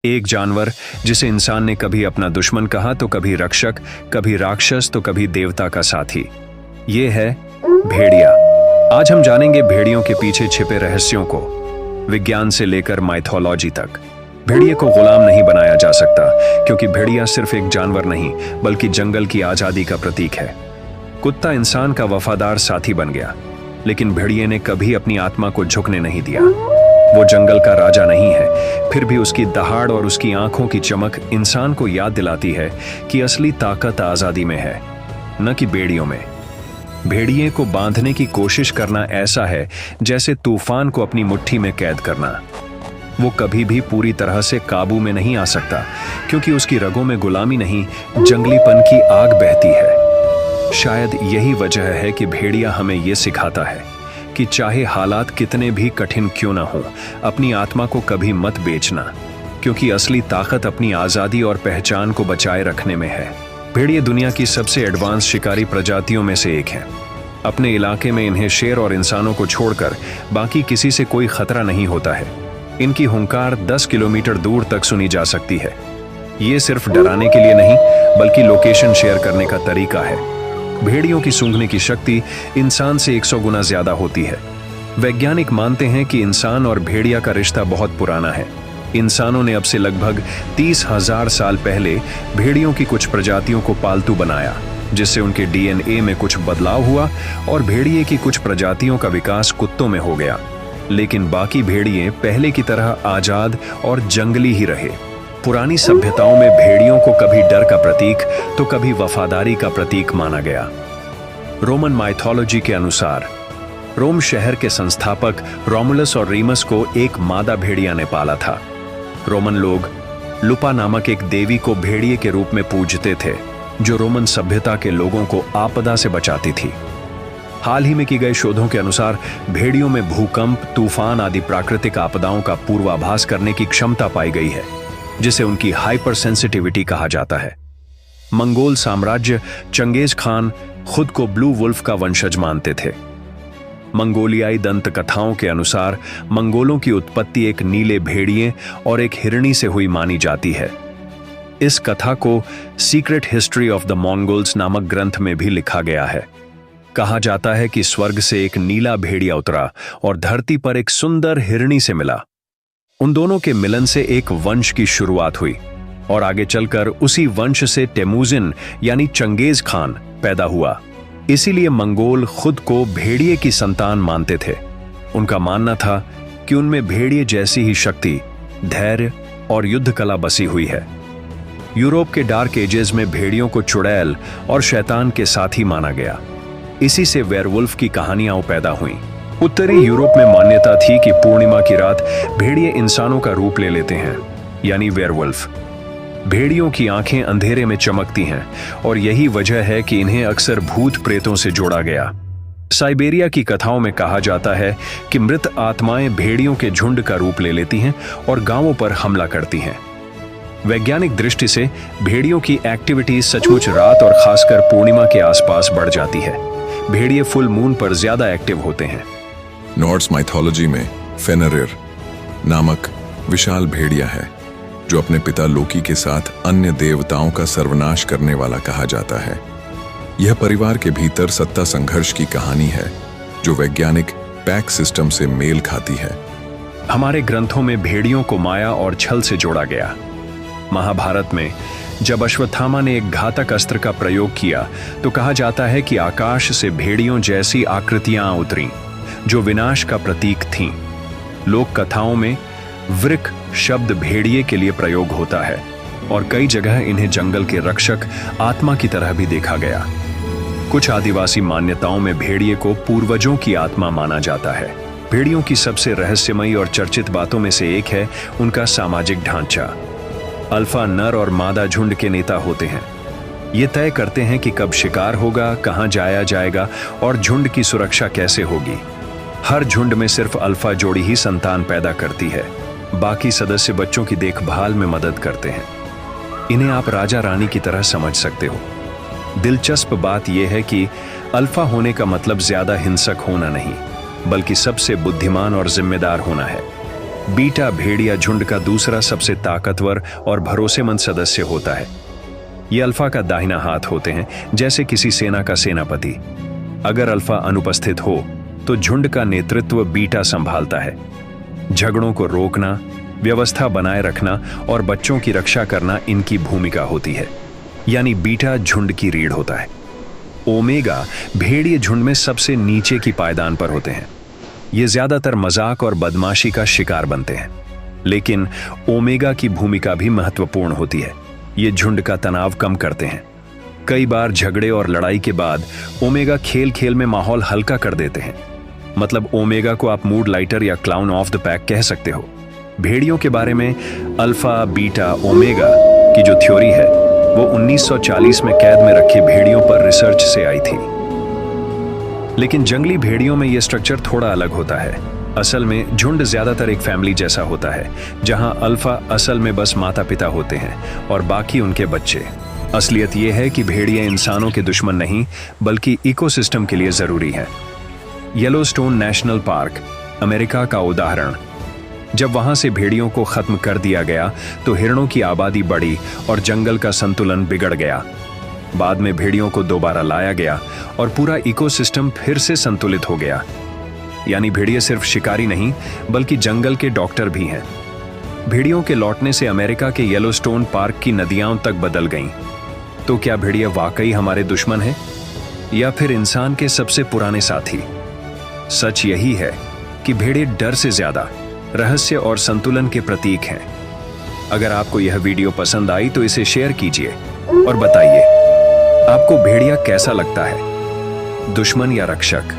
एक जानवर जिसे इंसान ने कभी अपना दुश्मन कहा तो कभी रक्षक, कभी राक्षस तो कभी देवता का साथी। ये है भेड़िया। आज हम जानेंगे भेड़ियों के पीछे छिपे रहस्यों को, विज्ञान से लेकर माइथोलॉजी तक। भेड़िए को गुलाम नहीं बनाया जा सकता, क्योंकि भेड़िया सिर्फ एक जानवर नहीं बल्कि जंगल की आजादी का प्रतीक है। कुत्ता इंसान का वफादार साथी बन गया, लेकिन भेड़िए ने कभी अपनी आत्मा को झुकने नहीं दिया। वो जंगल का राजा नहीं है, फिर भी उसकी दहाड़ और उसकी आंखों की चमक इंसान को याद दिलाती है कि असली ताकत आजादी में है, न कि बेड़ियों में। भेड़िए को बांधने की कोशिश करना ऐसा है जैसे तूफान को अपनी मुट्ठी में कैद करना। वो कभी भी पूरी तरह से काबू में नहीं आ सकता, क्योंकि उसकी रगों में गुलामी नहीं, जंगलीपन की आग बहती है। शायद यही वजह है कि भेड़िया हमें यह सिखाता है कि चाहे हालात कितने भी कठिन क्यों ना हो, अपनी आत्मा को कभी मत बेचना, क्योंकि असली ताकत अपनी आजादी और पहचान को बचाए रखने में है। भेड़िए दुनिया की सबसे एडवांस शिकारी प्रजातियों में से एक है। अपने इलाके में इन्हें शेर और इंसानों को छोड़कर बाकी किसी से कोई खतरा नहीं होता है। इनकी हुंकार 10 किलोमीटर दूर तक सुनी जा सकती है। ये सिर्फ डराने के लिए नहीं, बल्कि लोकेशन शेयर करने का तरीका है। भेड़ियों की सूंघने की शक्ति इंसान से 100 गुना ज्यादा होती है। वैज्ञानिक मानते हैं कि इंसान और भेड़िया का रिश्ता बहुत पुराना है। इंसानों ने अब से लगभग 30,000 साल पहले भेड़ियों की कुछ प्रजातियों को पालतू बनाया, जिससे उनके डीएनए में कुछ बदलाव हुआ और भेड़िए की कुछ प्रजातियों का विकास कुत्तों में हो गया। लेकिन बाकी भेड़िए पहले की तरह आजाद और जंगली ही रहे। पुरानी सभ्यताओं में भेड़ियों को कभी डर का प्रतीक तो कभी वफादारी का प्रतीक माना गया। रोमन माइथोलॉजी के अनुसार रोम शहर के संस्थापक रोमुलस और रीमस को एक मादा भेड़िया ने पाला था। रोमन लोग लुपा नामक एक देवी को भेड़िए के रूप में पूजते थे, जो रोमन सभ्यता के लोगों को आपदा से बचाती थी। हाल ही में की गए शोधों के अनुसार भेड़ियों में भूकंप, तूफान आदि प्राकृतिक आपदाओं का पूर्वाभास करने की क्षमता पाई गई है, जिसे उनकी हाइपर सेंसिटिविटी कहा जाता है। मंगोल साम्राज्य चंगेज खान खुद को ब्लू वुल्फ का वंशज मानते थे। मंगोलियाई दंत कथाओं के अनुसार मंगोलों की उत्पत्ति एक नीले भेड़िए और एक हिरणी से हुई मानी जाती है। इस कथा को secret history of the Mongols नामक ग्रंथ में भी लिखा गया है। कहा जाता है कि स्वर्ग से एक नीला भेड़िया उतरा और धरती पर एक सुंदर हिरणी से मिला। उन दोनों के मिलन से एक वंश की शुरुआत हुई और आगे चलकर उसी वंश से टेमुजिन यानी चंगेज खान पैदा हुआ। इसीलिए मंगोल खुद को भेड़िए की संतान मानते थे। उनका मानना था कि उनमें भेड़िए जैसी ही शक्ति, धैर्य और युद्ध कला बसी हुई है। यूरोप के डार्क एजेस में भेड़ियों को चुड़ैल और शैतान के साथी माना गया। इसी से वेयरवुल्फ की कहानियां पैदा हुईं। उत्तरी यूरोप में मान्यता थी कि पूर्णिमा की रात भेड़िए इंसानों का रूप ले लेते हैं, यानी वेयरवुल्फ। भेड़ियों की आंखें अंधेरे में चमकती हैं और यही वजह है कि इन्हें अक्सर भूत प्रेतों से जोड़ा गया। साइबेरिया की कथाओं में कहा जाता है कि मृत आत्माएं भेड़ियों के झुंड का रूप ले लेती हैं और गांवों पर हमला करती हैं। वैज्ञानिक दृष्टि से भेड़ियों की एक्टिविटी सचमुच रात और खासकर पूर्णिमा के आसपास बढ़ जाती है। भेड़िए फुल मून पर ज्यादा एक्टिव होते हैं। नॉर्ड्स माइथोलॉजी में फेनरिर नामक विशाल भेड़िया है, जो अपने पिता लोकी के साथ अन्य देवताओं का सर्वनाश करने वाला कहा जाता है। यह परिवार के भीतर सत्ता संघर्ष की कहानी है, जो वैज्ञानिक पैक सिस्टम से मेल खाती है। हमारे ग्रंथों में भेड़ियों को माया और छल से जोड़ा गया। महाभारत में जब अश्वत्थामा ने एक घातक अस्त्र का प्रयोग किया तो कहा जाता है कि आकाश से भेड़ियों जैसी आकृतियां उतरीं, जो विनाश का प्रतीक थीं। लोक कथाओं में वृक शब्द भेड़िए के लिए प्रयोग होता है और कई जगह इन्हें जंगल के रक्षक, आत्मा की तरह भी देखा गया। कुछ आदिवासी मान्यताओं में भेड़िए को पूर्वजों की आत्मा माना जाता है। भेड़ियों की सबसे रहस्यमयी और चर्चित बातों में से एक है उनका सामाजिक ढांचा। अल्फा नर और मादा झुंड के नेता होते हैं। ये तय करते हैं कि कब शिकार होगा, कहां जाया जाएगा और झुंड की सुरक्षा कैसे होगी। हर झुंड में सिर्फ अल्फा जोड़ी ही संतान पैदा करती है, बाकी सदस्य बच्चों की देखभाल में मदद करते हैं। इन्हें आप राजा रानी की तरह समझ सकते हो। दिलचस्प बात यह है कि अल्फा होने का मतलब ज्यादा हिंसक होना नहीं, बल्कि सबसे बुद्धिमान और जिम्मेदार होना है। बीटा भेड़िया झुंड का दूसरा सबसे ताकतवर और भरोसेमंद सदस्य होता है। ये अल्फा का दाहिना हाथ होते हैं, जैसे किसी सेना का सेनापति। अगर अल्फा अनुपस्थित हो तो झुंड का नेतृत्व बीटा संभालता है। झगड़ों को रोकना, व्यवस्था बनाए रखना और बच्चों की रक्षा करना इनकी भूमिका होती है, यानी बीटा झुंड की रीढ़ होता है। ओमेगा भेड़िए झुंड में सबसे नीचे की पायदान पर होते हैं। ये ज्यादातर मजाक और बदमाशी का शिकार बनते हैं, लेकिन ओमेगा की भूमिका भी महत्वपूर्ण होती है। ये झुंड का तनाव कम करते हैं। कई बार झगड़े और लड़ाई के बाद ओमेगा खेल खेल में माहौल हल्का कर देते हैं। मतलब ओमेगा को आप मूड लाइटर या क्लाउन ऑफ द पैक कह सकते हो। भेड़ियों के बारे में अल्फा, बीटा, ओमेगा की जो थ्योरी है वो 1940 में कैद में रखे भेड़ियों पर रिसर्च से आई थी। लेकिन जंगली भेड़ियों में यह स्ट्रक्चर थोड़ा अलग होता है। असल में झुंड ज्यादातर एक फैमिली जैसा होता है, जहां अल्फा असल में बस माता पिता होते हैं और बाकी उनके बच्चे। असलियत यह है कि भेड़िए इंसानों के दुश्मन नहीं, बल्कि इकोसिस्टम के लिए जरूरी हैं। येलोस्टोन नेशनल पार्क अमेरिका का उदाहरण। जब वहां से भेड़ियों को खत्म कर दिया गया तो हिरणों की आबादी बढ़ी और जंगल का संतुलन बिगड़ गया। बाद में भेड़ियों को दोबारा लाया गया और पूरा इकोसिस्टम फिर से संतुलित हो गया। यानी भेड़िए सिर्फ शिकारी नहीं, बल्कि जंगल के डॉक्टर भी हैं। भेड़ियों के लौटने से अमेरिका के येलोस्टोन पार्क की नदियां तक बदल गईं। तो क्या भेड़िए वाकई हमारे दुश्मन हैं, या फिर इंसान के सबसे पुराने साथी? सच यही है कि भेड़िए डर से ज्यादा रहस्य और संतुलन के प्रतीक हैं। अगर आपको यह वीडियो पसंद आई तो इसे शेयर कीजिए और बताइए आपको भेड़िया कैसा लगता है, दुश्मन या रक्षक?